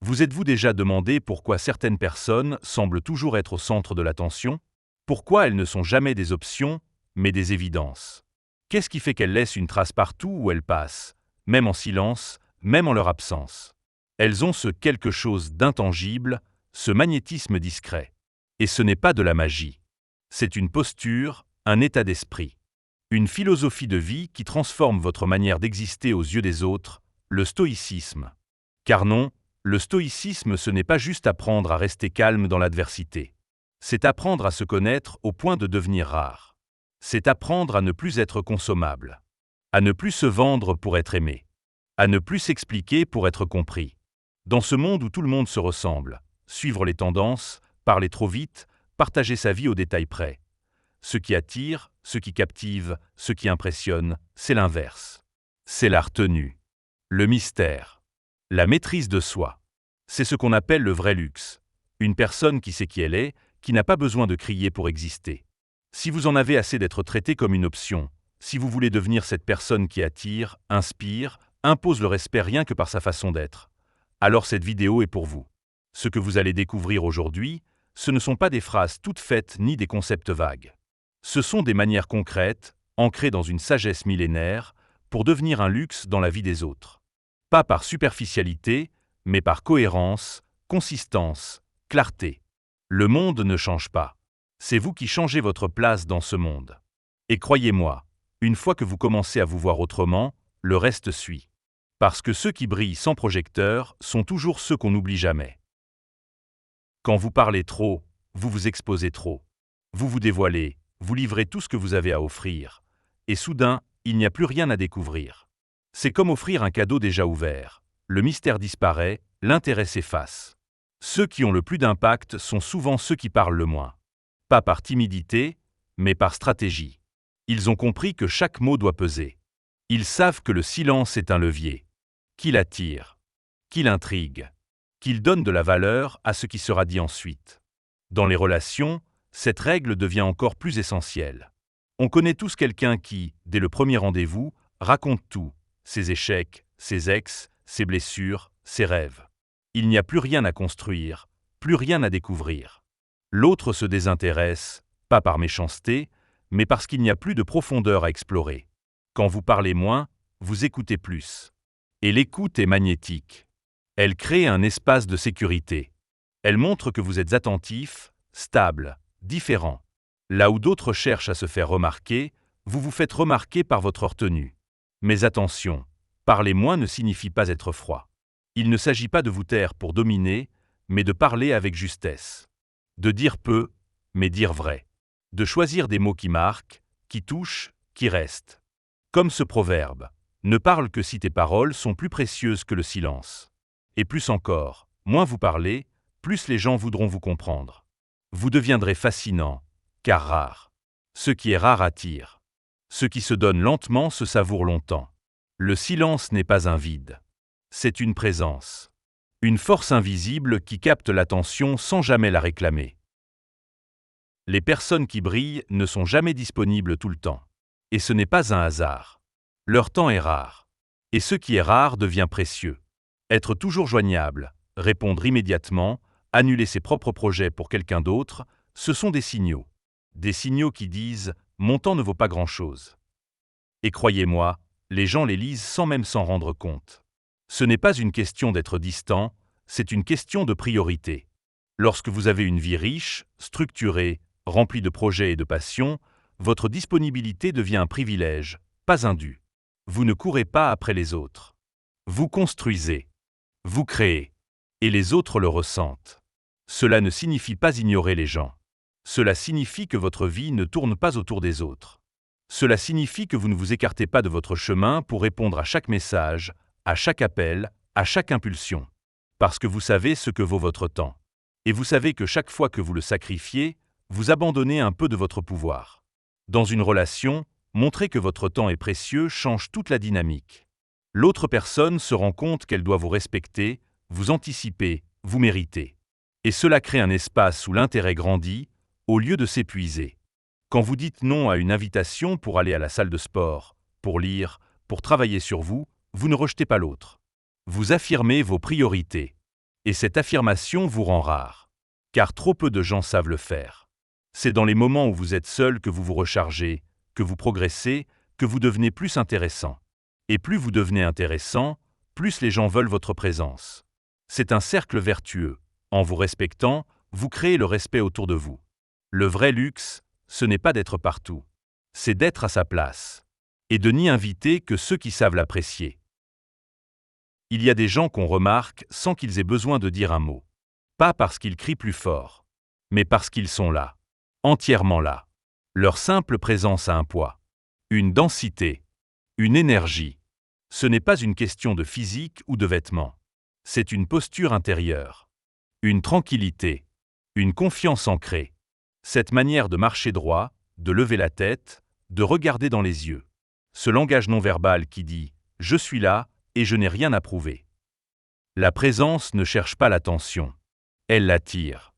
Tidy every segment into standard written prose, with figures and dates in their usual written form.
Vous êtes-vous déjà demandé pourquoi certaines personnes semblent toujours être au centre de l'attention? Pourquoi elles ne sont jamais des options, mais des évidences? Qu'est-ce qui fait qu'elles laissent une trace partout où elles passent, même en silence, même en leur absence? Elles ont ce quelque chose d'intangible, ce magnétisme discret. Et ce n'est pas de la magie. C'est une posture, un état d'esprit. Une philosophie de vie qui transforme votre manière d'exister aux yeux des autres, le stoïcisme. Car non, le stoïcisme ce n'est pas juste apprendre à rester calme dans l'adversité. C'est apprendre à se connaître au point de devenir rare. C'est apprendre à ne plus être consommable. À ne plus se vendre pour être aimé. À ne plus s'expliquer pour être compris. Dans ce monde où tout le monde se ressemble, suivre les tendances, parler trop vite, partager sa vie au détail près. Ce qui attire, ce qui captive, ce qui impressionne, c'est l'inverse. C'est la retenue. Le mystère. La maîtrise de soi. C'est ce qu'on appelle le vrai luxe. Une personne qui sait qui elle est, qui n'a pas besoin de crier pour exister. Si vous en avez assez d'être traité comme une option, si vous voulez devenir cette personne qui attire, inspire, impose le respect rien que par sa façon d'être, alors cette vidéo est pour vous. Ce que vous allez découvrir aujourd'hui, ce ne sont pas des phrases toutes faites ni des concepts vagues. Ce sont des manières concrètes, ancrées dans une sagesse millénaire, pour devenir un luxe dans la vie des autres. Pas par superficialité, mais par cohérence, consistance, clarté. Le monde ne change pas. C'est vous qui changez votre place dans ce monde. Et croyez-moi, une fois que vous commencez à vous voir autrement, le reste suit. Parce que ceux qui brillent sans projecteur sont toujours ceux qu'on n'oublie jamais. Quand vous parlez trop, vous vous exposez trop. Vous vous dévoilez, vous livrez tout ce que vous avez à offrir. Et soudain, il n'y a plus rien à découvrir. C'est comme offrir un cadeau déjà ouvert. Le mystère disparaît, l'intérêt s'efface. Ceux qui ont le plus d'impact sont souvent ceux qui parlent le moins. Pas par timidité, mais par stratégie. Ils ont compris que chaque mot doit peser. Ils savent que le silence est un levier. Qu'il attire, qu'il intrigue, qu'il donne de la valeur à ce qui sera dit ensuite. Dans les relations, cette règle devient encore plus essentielle. On connaît tous quelqu'un qui, dès le premier rendez-vous, raconte tout, ses échecs, ses ex, ses blessures, ses rêves. Il n'y a plus rien à construire, plus rien à découvrir. L'autre se désintéresse, pas par méchanceté, mais parce qu'il n'y a plus de profondeur à explorer. Quand vous parlez moins, vous écoutez plus. Et l'écoute est magnétique. Elle crée un espace de sécurité. Elle montre que vous êtes attentif, stable, différent. Là où d'autres cherchent à se faire remarquer, vous vous faites remarquer par votre retenue. Mais attention, parler moins ne signifie pas être froid. Il ne s'agit pas de vous taire pour dominer, mais de parler avec justesse. De dire peu, mais dire vrai. De choisir des mots qui marquent, qui touchent, qui restent. Comme ce proverbe, ne parle que si tes paroles sont plus précieuses que le silence. Et plus encore, moins vous parlez, plus les gens voudront vous comprendre. Vous deviendrez fascinant, car rare. Ce qui est rare attire. Ce qui se donne lentement se savoure longtemps. Le silence n'est pas un vide. C'est une présence. Une force invisible qui capte l'attention sans jamais la réclamer. Les personnes qui brillent ne sont jamais disponibles tout le temps. Et ce n'est pas un hasard. Leur temps est rare. Et ce qui est rare devient précieux. Être toujours joignable, répondre immédiatement, annuler ses propres projets pour quelqu'un d'autre, ce sont des signaux. Des signaux qui disent « mon temps ne vaut pas grand-chose ». Et croyez-moi, les gens les lisent sans même s'en rendre compte. Ce n'est pas une question d'être distant, c'est une question de priorité. Lorsque vous avez une vie riche, structurée, remplie de projets et de passions, votre disponibilité devient un privilège, pas un dû. Vous ne courez pas après les autres. Vous construisez. Vous créez. Et les autres le ressentent. Cela ne signifie pas ignorer les gens. Cela signifie que votre vie ne tourne pas autour des autres. Cela signifie que vous ne vous écartez pas de votre chemin pour répondre à chaque message, à chaque appel, à chaque impulsion. Parce que vous savez ce que vaut votre temps. Et vous savez que chaque fois que vous le sacrifiez, vous abandonnez un peu de votre pouvoir. Dans une relation, montrer que votre temps est précieux change toute la dynamique. L'autre personne se rend compte qu'elle doit vous respecter, vous anticiper, vous mériter. Et cela crée un espace où l'intérêt grandit, au lieu de s'épuiser. Quand vous dites non à une invitation pour aller à la salle de sport, pour lire, pour travailler sur vous, vous ne rejetez pas l'autre. Vous affirmez vos priorités. Et cette affirmation vous rend rare. Car trop peu de gens savent le faire. C'est dans les moments où vous êtes seul que vous vous rechargez, que vous progressez, que vous devenez plus intéressant. Et plus vous devenez intéressant, plus les gens veulent votre présence. C'est un cercle vertueux. En vous respectant, vous créez le respect autour de vous. Le vrai luxe, ce n'est pas d'être partout. C'est d'être à sa place. Et de n'y inviter que ceux qui savent l'apprécier. Il y a des gens qu'on remarque sans qu'ils aient besoin de dire un mot. Pas parce qu'ils crient plus fort, mais parce qu'ils sont là. Entièrement là. Leur simple présence a un poids. Une densité. Une énergie. Ce n'est pas une question de physique ou de vêtements. C'est une posture intérieure. Une tranquillité. Une confiance ancrée. Cette manière de marcher droit, de lever la tête, de regarder dans les yeux. Ce langage non-verbal qui dit « je suis là et je n'ai rien à prouver ». La présence ne cherche pas l'attention. Elle l'attire.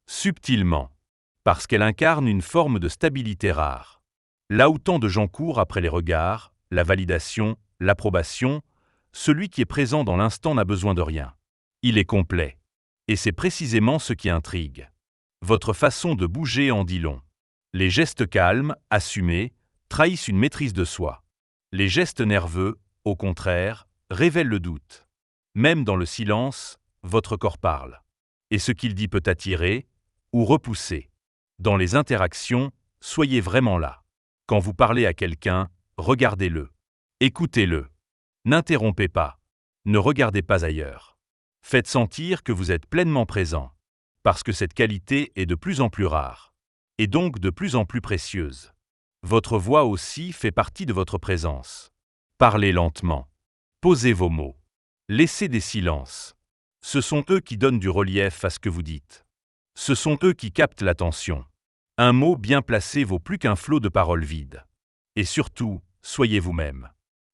Subtilement. Parce qu'elle incarne une forme de stabilité rare. Là où tant de gens courent après les regards, la validation, l'approbation, celui qui est présent dans l'instant n'a besoin de rien. Il est complet. Et c'est précisément ce qui intrigue. Votre façon de bouger en dit long. Les gestes calmes, assumés, trahissent une maîtrise de soi. Les gestes nerveux, au contraire, révèlent le doute. Même dans le silence, votre corps parle. Et ce qu'il dit peut attirer ou repousser. Dans les interactions, soyez vraiment là. Quand vous parlez à quelqu'un, regardez-le. Écoutez-le. N'interrompez pas. Ne regardez pas ailleurs. Faites sentir que vous êtes pleinement présent. Parce que cette qualité est de plus en plus rare. Et donc de plus en plus précieuse. Votre voix aussi fait partie de votre présence. Parlez lentement. Posez vos mots. Laissez des silences. Ce sont eux qui donnent du relief à ce que vous dites. Ce sont eux qui captent l'attention. Un mot bien placé vaut plus qu'un flot de paroles vides. Et surtout, soyez vous-même.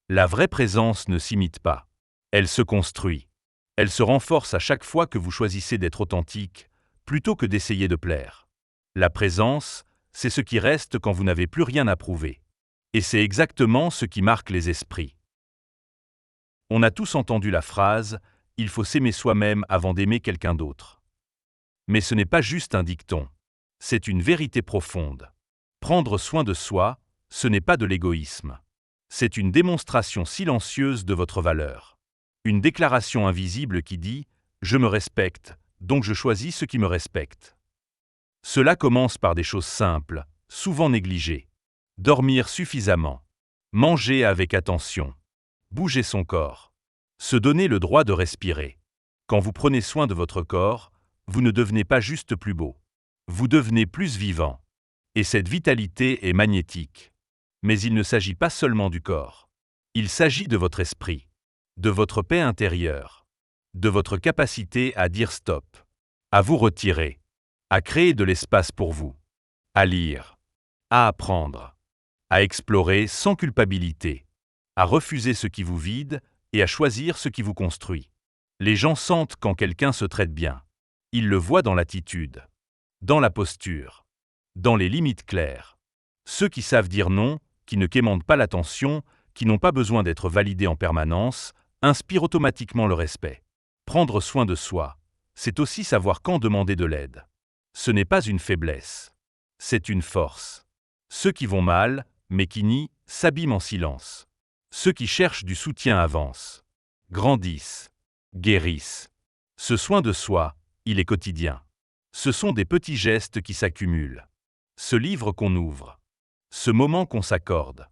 La vraie présence ne s'imite pas. Elle se construit. Elle se renforce à chaque fois que vous choisissez d'être authentique, plutôt que d'essayer de plaire. La présence, c'est ce qui reste quand vous n'avez plus rien à prouver. Et c'est exactement ce qui marque les esprits. On a tous entendu la phrase « il faut s'aimer soi-même avant d'aimer quelqu'un d'autre ». Mais ce n'est pas juste un dicton. C'est une vérité profonde. Prendre soin de soi, ce n'est pas de l'égoïsme. C'est une démonstration silencieuse de votre valeur. Une déclaration invisible qui dit « je me respecte, donc je choisis ceux qui me respectent ». Cela commence par des choses simples, souvent négligées. Dormir suffisamment. Manger avec attention. Bouger son corps. Se donner le droit de respirer. Quand vous prenez soin de votre corps, vous ne devenez pas juste plus beau. Vous devenez plus vivant. Et cette vitalité est magnétique. Mais il ne s'agit pas seulement du corps. Il s'agit de votre esprit, de votre paix intérieure, de votre capacité à dire stop, à vous retirer, à créer de l'espace pour vous, à lire, à apprendre, à explorer sans culpabilité, à refuser ce qui vous vide et à choisir ce qui vous construit. Les gens sentent quand quelqu'un se traite bien. Ils le voient dans l'attitude, dans la posture, dans les limites claires. Ceux qui savent dire non, qui ne quémandent pas l'attention, qui n'ont pas besoin d'être validés en permanence, inspirent automatiquement le respect. Prendre soin de soi, c'est aussi savoir quand demander de l'aide. Ce n'est pas une faiblesse, c'est une force. Ceux qui vont mal, mais qui nient, s'abîment en silence. Ceux qui cherchent du soutien avancent, grandissent, guérissent. Ce soin de soi, il est quotidien. Ce sont des petits gestes qui s'accumulent. Ce livre qu'on ouvre, ce moment qu'on s'accorde,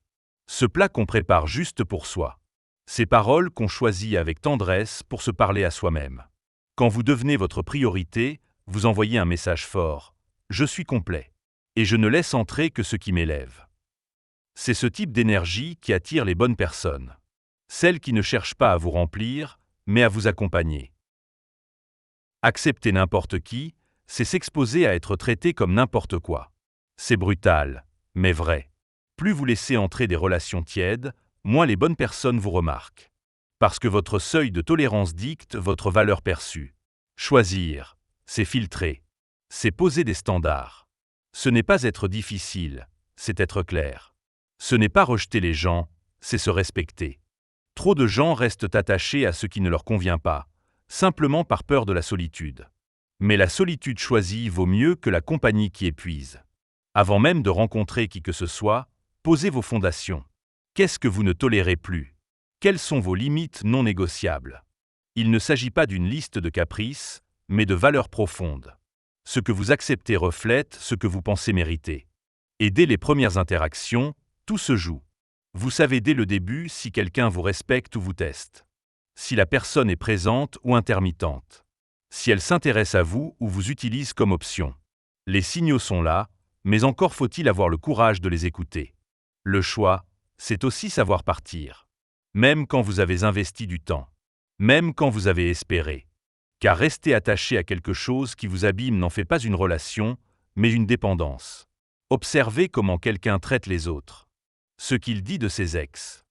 ce plat qu'on prépare juste pour soi, ces paroles qu'on choisit avec tendresse pour se parler à soi-même. Quand vous devenez votre priorité, vous envoyez un message fort. Je suis complet. Et je ne laisse entrer que ce qui m'élève. C'est ce type d'énergie qui attire les bonnes personnes. Celles qui ne cherchent pas à vous remplir, mais à vous accompagner. Accepter n'importe qui, c'est s'exposer à être traité comme n'importe quoi. C'est brutal, mais vrai. Plus vous laissez entrer des relations tièdes, moins les bonnes personnes vous remarquent. Parce que votre seuil de tolérance dicte votre valeur perçue. Choisir, c'est filtrer. C'est poser des standards. Ce n'est pas être difficile, c'est être clair. Ce n'est pas rejeter les gens, c'est se respecter. Trop de gens restent attachés à ce qui ne leur convient pas, simplement par peur de la solitude. Mais la solitude choisie vaut mieux que la compagnie qui épuise. Avant même de rencontrer qui que ce soit, posez vos fondations. Qu'est-ce que vous ne tolérez plus? Quelles sont vos limites non négociables? Il ne s'agit pas d'une liste de caprices, mais de valeurs profondes. Ce que vous acceptez reflète ce que vous pensez mériter. Et dès les premières interactions, tout se joue. Vous savez dès le début si quelqu'un vous respecte ou vous teste. Si la personne est présente ou intermittente. Si elle s'intéresse à vous ou vous utilise comme option. Les signaux sont là, mais encore faut-il avoir le courage de les écouter. Le choix, c'est aussi savoir partir. Même quand vous avez investi du temps. Même quand vous avez espéré. Car rester attaché à quelque chose qui vous abîme n'en fait pas une relation, mais une dépendance. Observez comment quelqu'un traite les autres. Ce qu'il dit de ses ex.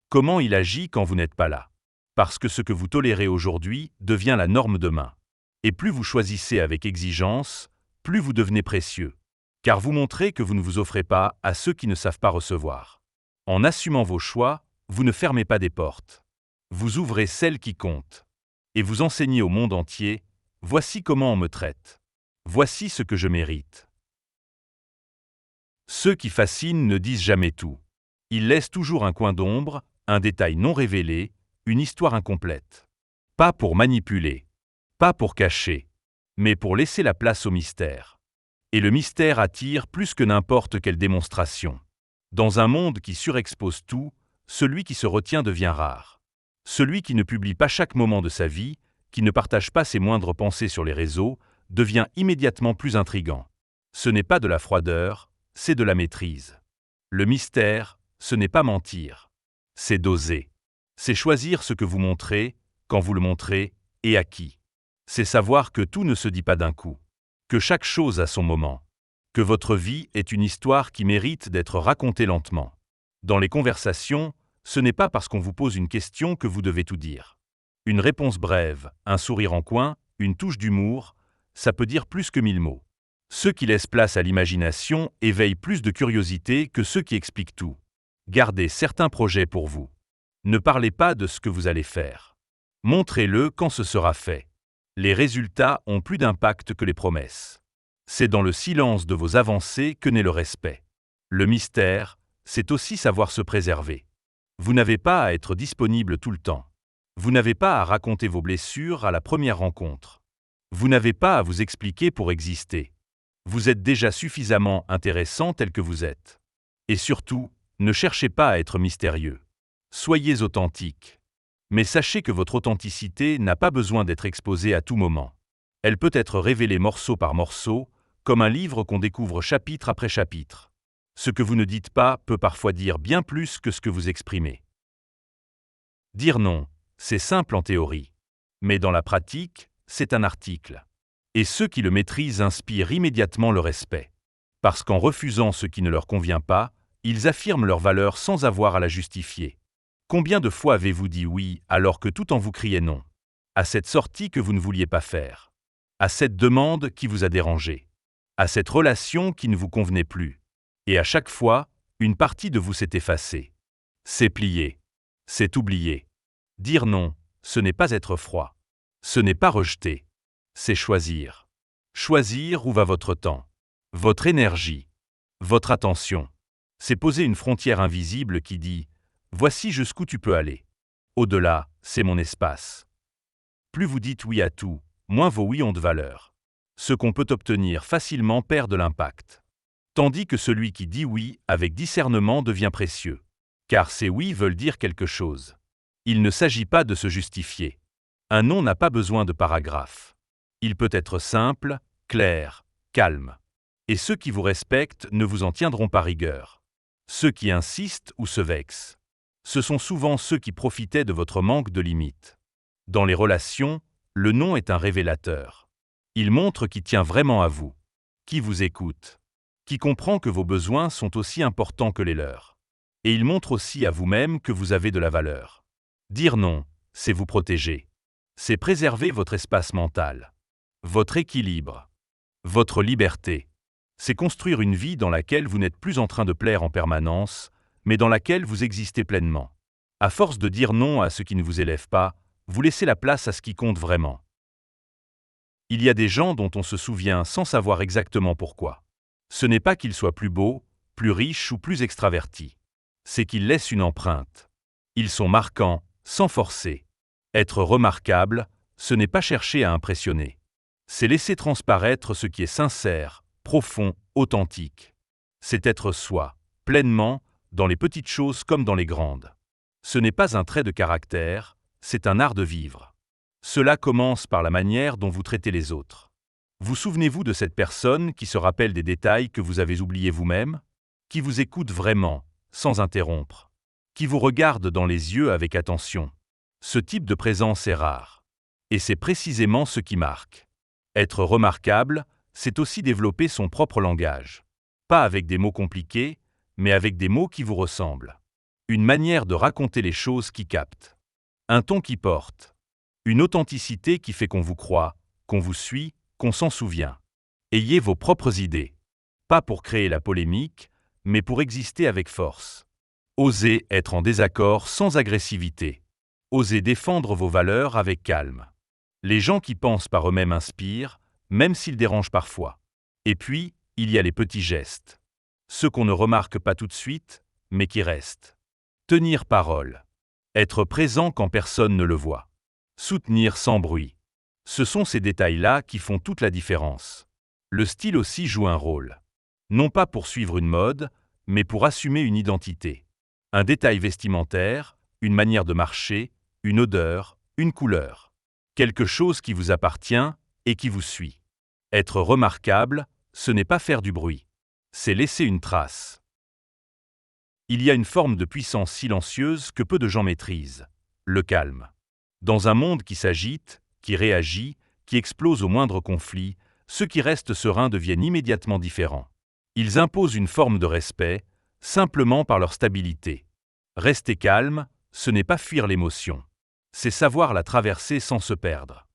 Comment il agit quand vous n'êtes pas là. Parce que ce que vous tolérez aujourd'hui devient la norme demain. Et plus vous choisissez avec exigence, plus vous devenez précieux. Car vous montrez que vous ne vous offrez pas à ceux qui ne savent pas recevoir. En assumant vos choix, vous ne fermez pas des portes. Vous ouvrez celles qui comptent. Et vous enseignez au monde entier, voici comment on me traite. Voici ce que je mérite. Ceux qui fascinent ne disent jamais tout. Ils laissent toujours un coin d'ombre, un détail non révélé, une histoire incomplète. Pas pour manipuler, pas pour cacher, mais pour laisser la place au mystère. Et le mystère attire plus que n'importe quelle démonstration. Dans un monde qui surexpose tout, celui qui se retient devient rare. Celui qui ne publie pas chaque moment de sa vie, qui ne partage pas ses moindres pensées sur les réseaux, devient immédiatement plus intrigant. Ce n'est pas de la froideur, c'est de la maîtrise. Le mystère, ce n'est pas mentir. C'est doser. C'est choisir ce que vous montrez, quand vous le montrez, et à qui. C'est savoir que tout ne se dit pas d'un coup. Que chaque chose a son moment. Que votre vie est une histoire qui mérite d'être racontée lentement. Dans les conversations, ce n'est pas parce qu'on vous pose une question que vous devez tout dire. Une réponse brève, un sourire en coin, une touche d'humour, ça peut dire plus que 1000 mots. Ceux qui laissent place à l'imagination éveillent plus de curiosité que ceux qui expliquent tout. Gardez certains projets pour vous. Ne parlez pas de ce que vous allez faire. Montrez-le quand ce sera fait. Les résultats ont plus d'impact que les promesses. C'est dans le silence de vos avancées que naît le respect. Le mystère, c'est aussi savoir se préserver. Vous n'avez pas à être disponible tout le temps. Vous n'avez pas à raconter vos blessures à la première rencontre. Vous n'avez pas à vous expliquer pour exister. Vous êtes déjà suffisamment intéressant tel que vous êtes. Et surtout, ne cherchez pas à être mystérieux. Soyez authentique. Mais sachez que votre authenticité n'a pas besoin d'être exposée à tout moment. Elle peut être révélée morceau par morceau, comme un livre qu'on découvre chapitre après chapitre. Ce que vous ne dites pas peut parfois dire bien plus que ce que vous exprimez. Dire non, c'est simple en théorie. Mais dans la pratique, c'est un article. Et ceux qui le maîtrisent inspirent immédiatement le respect. Parce qu'en refusant ce qui ne leur convient pas, ils affirment leur valeur sans avoir à la justifier. Combien de fois avez-vous dit oui alors que tout en vous criait non? À cette sortie que vous ne vouliez pas faire. À cette demande qui vous a dérangé. À cette relation qui ne vous convenait plus. Et à chaque fois, une partie de vous s'est effacée. C'est plier. C'est oublier. Dire non, ce n'est pas être froid. Ce n'est pas rejeter. C'est choisir. Choisir où va votre temps. Votre énergie. Votre attention. C'est poser une frontière invisible qui dit « Voici jusqu'où tu peux aller. Au-delà, c'est mon espace. » Plus vous dites oui à tout, moins vos oui ont de valeur. Ce qu'on peut obtenir facilement perd de l'impact. Tandis que celui qui dit oui avec discernement devient précieux. Car ces oui veulent dire quelque chose. Il ne s'agit pas de se justifier. Un non n'a pas besoin de paragraphe. Il peut être simple, clair, calme. Et ceux qui vous respectent ne vous en tiendront pas rigueur. Ceux qui insistent ou se vexent. Ce sont souvent ceux qui profitaient de votre manque de limites. Dans les relations, le non est un révélateur. Il montre qui tient vraiment à vous, qui vous écoute, qui comprend que vos besoins sont aussi importants que les leurs. Et il montre aussi à vous-même que vous avez de la valeur. Dire non, c'est vous protéger. C'est préserver votre espace mental, votre équilibre, votre liberté. C'est construire une vie dans laquelle vous n'êtes plus en train de plaire en permanence, mais dans laquelle vous existez pleinement. À force de dire non à ce qui ne vous élève pas, Vous laissez la place à ce qui compte vraiment. Il y a des gens dont on se souvient sans savoir exactement pourquoi. Ce n'est pas qu'ils soient plus beaux, plus riches ou plus extravertis. C'est qu'ils laissent une empreinte. Ils sont marquants, sans forcer. Être remarquable, ce n'est pas chercher à impressionner. C'est laisser transparaître ce qui est sincère, profond, authentique. C'est être soi, pleinement, dans les petites choses comme dans les grandes. Ce n'est pas un trait de caractère, c'est un art de vivre. Cela commence par la manière dont vous traitez les autres. Vous souvenez-vous de cette personne qui se rappelle des détails que vous avez oubliés vous-même, qui vous écoute vraiment, sans interrompre, qui vous regarde dans les yeux avec attention? Ce type de présence est rare. Et c'est précisément ce qui marque. Être remarquable, c'est aussi développer son propre langage. Pas avec des mots compliqués, mais avec des mots qui vous ressemblent. Une manière de raconter les choses qui capte. Un ton qui porte. Une authenticité qui fait qu'on vous croit, qu'on vous suit, qu'on s'en souvient. Ayez vos propres idées. Pas pour créer la polémique, mais pour exister avec force. Osez être en désaccord sans agressivité. Osez défendre vos valeurs avec calme. Les gens qui pensent par eux-mêmes inspirent, même s'ils dérangent parfois. Et puis, il y a les petits gestes. Ceux qu'on ne remarque pas tout de suite, mais qui restent. Tenir parole. Être présent quand personne ne le voit. Soutenir sans bruit. Ce sont ces détails-là qui font toute la différence. Le style aussi joue un rôle. Non pas pour suivre une mode, mais pour assumer une identité. Un détail vestimentaire, une manière de marcher, une odeur, une couleur. Quelque chose qui vous appartient et qui vous suit. Être remarquable, ce n'est pas faire du bruit. C'est laisser une trace. Il y a une forme de puissance silencieuse que peu de gens maîtrisent. Le calme. Dans un monde qui s'agite, qui réagit, qui explose au moindre conflit, ceux qui restent sereins deviennent immédiatement différents. Ils imposent une forme de respect, simplement par leur stabilité. Rester calme, ce n'est pas fuir l'émotion. C'est savoir la traverser sans se perdre.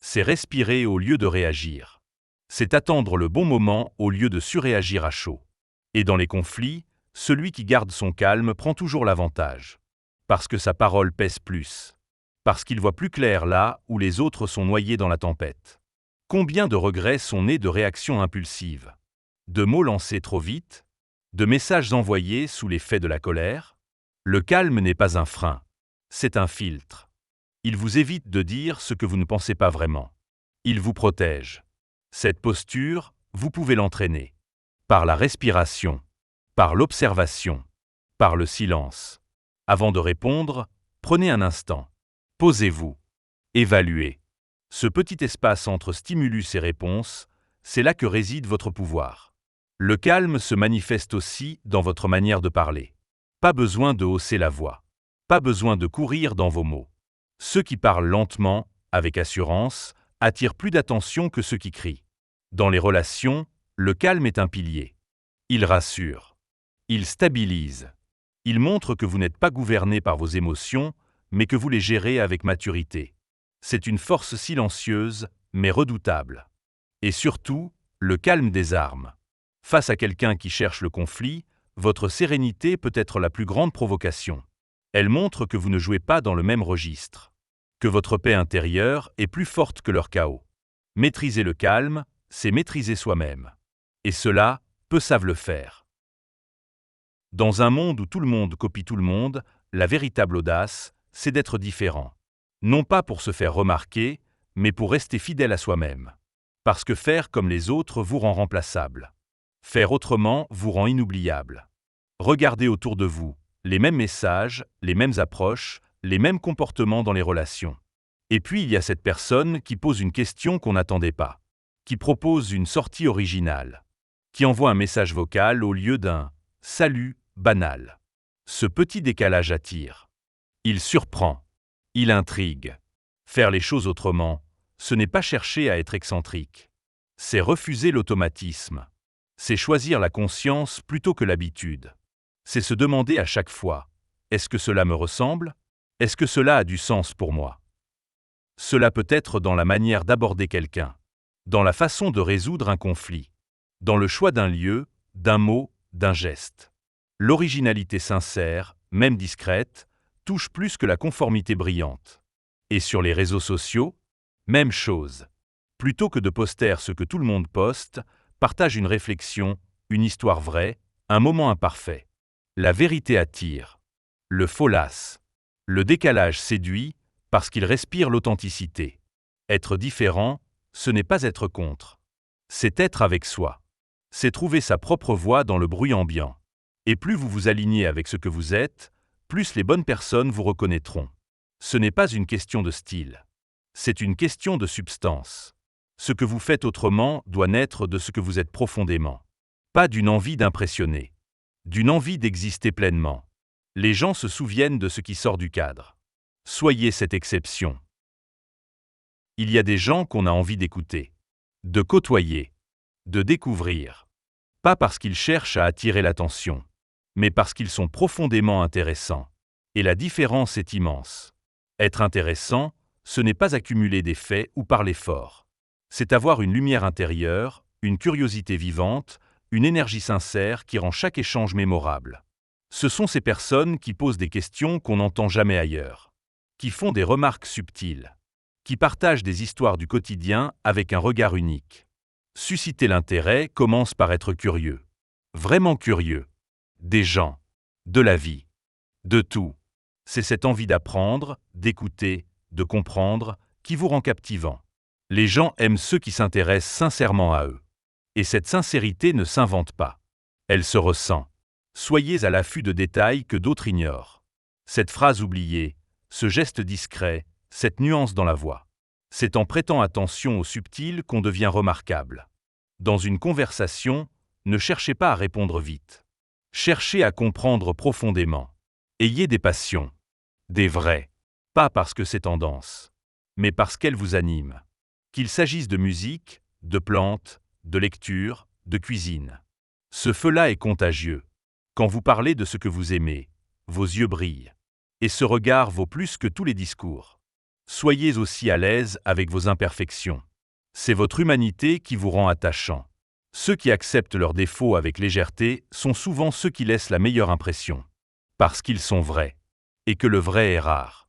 C'est respirer au lieu de réagir. C'est attendre le bon moment au lieu de surréagir à chaud. Et dans les conflits, celui qui garde son calme prend toujours l'avantage. Parce que sa parole pèse plus. Parce qu'il voit plus clair là où les autres sont noyés dans la tempête. Combien de regrets sont nés de réactions impulsives? De mots lancés trop vite? De messages envoyés sous l'effet de la colère? Le calme n'est pas un frein. C'est un filtre. Il vous évite de dire ce que vous ne pensez pas vraiment. Il vous protège. Cette posture, vous pouvez l'entraîner. Par la respiration. Par l'observation. Par le silence. Avant de répondre, prenez un instant. Posez-vous. Évaluez. Ce petit espace entre stimulus et réponse, c'est là que réside votre pouvoir. Le calme se manifeste aussi dans votre manière de parler. Pas besoin de hausser la voix. Pas besoin de courir dans vos mots. Ceux qui parlent lentement, avec assurance, attirent plus d'attention que ceux qui crient. Dans les relations, le calme est un pilier. Il rassure. Il stabilise. Il montre que vous n'êtes pas gouverné par vos émotions, mais que vous les gérez avec maturité. C'est une force silencieuse, mais redoutable. Et surtout, le calme désarme. Face à quelqu'un qui cherche le conflit, votre sérénité peut être la plus grande provocation. Elle montre que vous ne jouez pas dans le même registre. Que votre paix intérieure est plus forte que leur chaos. Maîtriser le calme, c'est maîtriser soi-même. Et cela, peu savent le faire. Dans un monde où tout le monde copie tout le monde, la véritable audace, c'est d'être différent. Non pas pour se faire remarquer, mais pour rester fidèle à soi-même. Parce que faire comme les autres vous rend remplaçable. Faire autrement vous rend inoubliable. Regardez autour de vous, les mêmes messages, les mêmes approches, les mêmes comportements dans les relations. Et puis il y a cette personne qui pose une question qu'on n'attendait pas, qui propose une sortie originale, qui envoie un message vocal au lieu d'un « salut » banal. Ce petit décalage attire. Il surprend. Il intrigue. Faire les choses autrement, ce n'est pas chercher à être excentrique. C'est refuser l'automatisme. C'est choisir la conscience plutôt que l'habitude. C'est se demander à chaque fois, est-ce que cela me ressemble? Est-ce que cela a du sens pour moi? Cela peut être dans la manière d'aborder quelqu'un, dans la façon de résoudre un conflit, dans le choix d'un lieu, d'un mot, d'un geste. L'originalité sincère, même discrète, touche plus que la conformité brillante. Et sur les réseaux sociaux, même chose. Plutôt que de poster ce que tout le monde poste, partage une réflexion, une histoire vraie, un moment imparfait. La vérité attire. Le faux lasse. Le décalage séduit parce qu'il respire l'authenticité. Être différent, ce n'est pas être contre. C'est être avec soi. C'est trouver sa propre voix dans le bruit ambiant. Et plus vous vous alignez avec ce que vous êtes, plus les bonnes personnes vous reconnaîtront. Ce n'est pas une question de style. C'est une question de substance. Ce que vous faites autrement doit naître de ce que vous êtes profondément. Pas d'une envie d'impressionner. D'une envie d'exister pleinement. Les gens se souviennent de ce qui sort du cadre. Soyez cette exception. Il y a des gens qu'on a envie d'écouter, de côtoyer, de découvrir. Pas parce qu'ils cherchent à attirer l'attention, mais parce qu'ils sont profondément intéressants. Et la différence est immense. Être intéressant, ce n'est pas accumuler des faits ou parler fort. C'est avoir une lumière intérieure, une curiosité vivante, une énergie sincère qui rend chaque échange mémorable. Ce sont ces personnes qui posent des questions qu'on n'entend jamais ailleurs, qui font des remarques subtiles, qui partagent des histoires du quotidien avec un regard unique. Susciter l'intérêt commence par être curieux. Vraiment curieux. Des gens. De la vie. De tout. C'est cette envie d'apprendre, d'écouter, de comprendre, qui vous rend captivant. Les gens aiment ceux qui s'intéressent sincèrement à eux. Et cette sincérité ne s'invente pas. Elle se ressent. Soyez à l'affût de détails que d'autres ignorent. Cette phrase oubliée, ce geste discret, cette nuance dans la voix. C'est en prêtant attention au subtil qu'on devient remarquable. Dans une conversation, ne cherchez pas à répondre vite. Cherchez à comprendre profondément. Ayez des passions. Des vraies. Pas parce que c'est tendance, mais parce qu'elles vous animent. Qu'il s'agisse de musique, de plantes, de lecture, de cuisine. Ce feu-là est contagieux. Quand vous parlez de ce que vous aimez, vos yeux brillent. Et ce regard vaut plus que tous les discours. Soyez aussi à l'aise avec vos imperfections. C'est votre humanité qui vous rend attachant. Ceux qui acceptent leurs défauts avec légèreté sont souvent ceux qui laissent la meilleure impression. Parce qu'ils sont vrais. Et que le vrai est rare.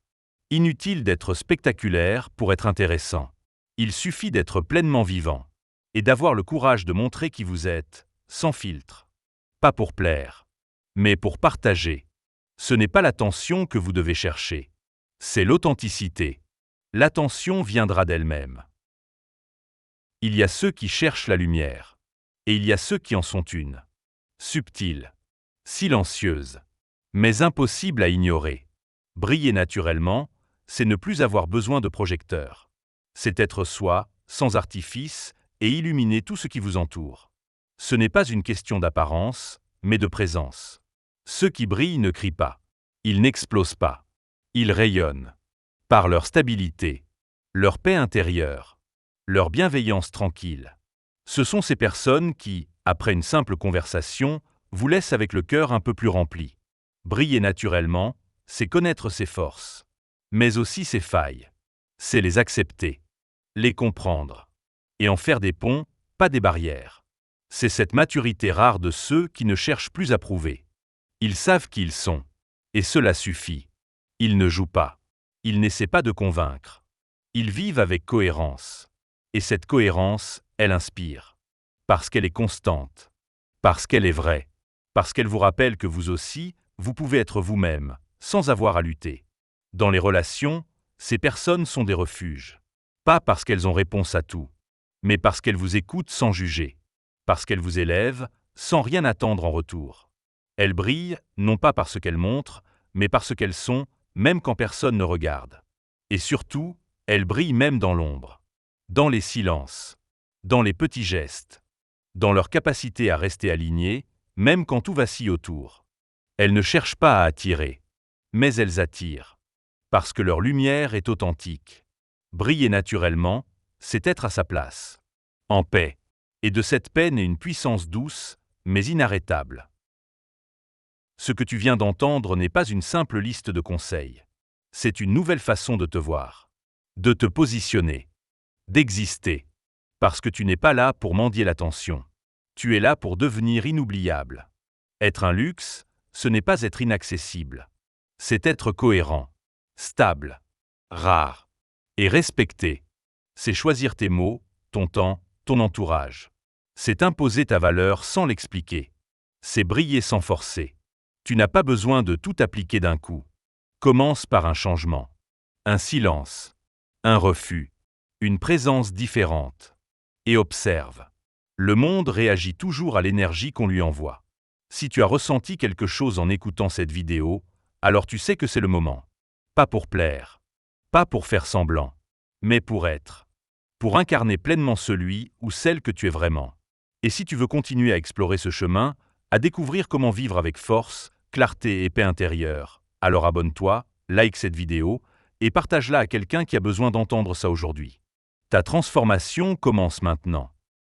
Inutile d'être spectaculaire pour être intéressant. Il suffit d'être pleinement vivant. Et d'avoir le courage de montrer qui vous êtes, sans filtre. Pas pour plaire, mais pour partager. Ce n'est pas l'attention que vous devez chercher. C'est l'authenticité. L'attention viendra d'elle-même. Il y a ceux qui cherchent la lumière. Et il y a ceux qui en sont une. Subtile. Silencieuse. Mais impossible à ignorer. Briller naturellement, c'est ne plus avoir besoin de projecteur. C'est être soi, sans artifice, et illuminer tout ce qui vous entoure. Ce n'est pas une question d'apparence, mais de présence. Ceux qui brillent ne crient pas. Ils n'explosent pas. Ils rayonnent. Par leur stabilité, leur paix intérieure, leur bienveillance tranquille. Ce sont ces personnes qui, après une simple conversation, vous laissent avec le cœur un peu plus rempli. Briller naturellement, c'est connaître ses forces, mais aussi ses failles. C'est les accepter, les comprendre, et en faire des ponts, pas des barrières. C'est cette maturité rare de ceux qui ne cherchent plus à prouver. Ils savent qui ils sont, et cela suffit. Ils ne jouent pas. Ils n'essaient pas de convaincre. Ils vivent avec cohérence. Et cette cohérence, elle inspire. Parce qu'elle est constante. Parce qu'elle est vraie. Parce qu'elle vous rappelle que vous aussi, vous pouvez être vous-même, sans avoir à lutter. Dans les relations, ces personnes sont des refuges. Pas parce qu'elles ont réponse à tout, mais parce qu'elles vous écoutent sans juger. Parce qu'elles vous élèvent, sans rien attendre en retour. Elles brillent, non pas parce qu'elles montrent, mais parce qu'elles sont, même quand personne ne regarde. Et surtout, elles brillent même dans l'ombre. Dans les silences. Dans les petits gestes. Dans leur capacité à rester alignées, même quand tout vacille autour. Elles ne cherchent pas à attirer, mais elles attirent. Parce que leur lumière est authentique. Briller naturellement, c'est être à sa place. En paix. Et de cette paix naît une puissance douce, mais inarrêtable. Ce que tu viens d'entendre n'est pas une simple liste de conseils. C'est une nouvelle façon de te voir, de te positionner, d'exister. Parce que tu n'es pas là pour mendier l'attention. Tu es là pour devenir inoubliable. Être un luxe, ce n'est pas être inaccessible. C'est être cohérent, stable, rare. Et respecter, c'est choisir tes mots, ton temps, ton entourage. C'est imposer ta valeur sans l'expliquer. C'est briller sans forcer. Tu n'as pas besoin de tout appliquer d'un coup. Commence par un changement. Un silence. Un refus. Une présence différente. Et observe. Le monde réagit toujours à l'énergie qu'on lui envoie. Si tu as ressenti quelque chose en écoutant cette vidéo, alors tu sais que c'est le moment. Pas pour plaire. Pas pour faire semblant. Mais pour être. Pour incarner pleinement celui ou celle que tu es vraiment. Et si tu veux continuer à explorer ce chemin, à découvrir comment vivre avec force, clarté et paix intérieure, alors abonne-toi, like cette vidéo et partage-la à quelqu'un qui a besoin d'entendre ça aujourd'hui. Ta transformation commence maintenant.